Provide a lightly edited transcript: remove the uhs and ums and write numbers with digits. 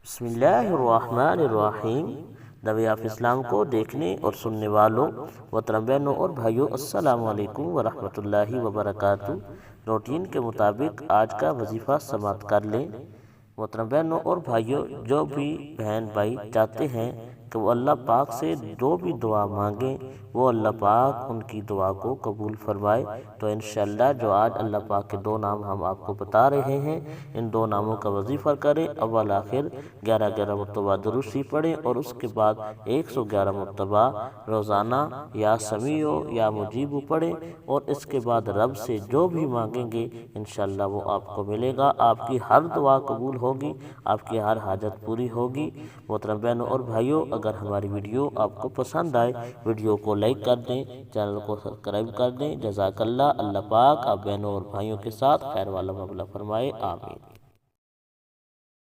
बिस्मिल्लाहिर्रहमानिर्रहीम। नबी of Islam को देखने और सुनने वालों मोहतरम बहनों और भाइयों, अस्सलाम वालेकुम वरहमतुल्लाहि वबरकातुहू। रूटीन के मुताबिक आज का वजीफ़ा समाप्त कर लें। मोहतरम बहनों और भाइयों, जो भी बहन भाई चाहते हैं कि वो अल्लाह पाक से जो भी दुआ मांगें वो अल्लाह पाक उनकी दुआ को कबूल फरमाए, तो इंशाअल्लाह जो आज अल्लाह पाक के दो नाम हम आपको बता रहे हैं, इन दो नामों का वजीफ़ा करें। अव्वल आखिर 11 मरतबा दुरूद शरीफ पढ़ें और उसके बाद 111 मरतबा रोज़ाना या समीओ या मुजीबू पढ़ें और इसके बाद रब से जो भी मांगेंगे इंशाअल्लाह वो आपको मिलेगा। आपकी हर दुआ कबूल होगी, आपकी हर हाजत पूरी होगी। मोहतरम बहनों और भाइयों, अगर हमारी वीडियो आपको पसंद आए, वीडियो को लाइक कर दें, चैनल को सब्सक्राइब कर दें। जज़ाकल्लाह। अल्लाह पाक आप बहनों और भाइयों के साथ खैर वाला मामला फरमाए। आमीन।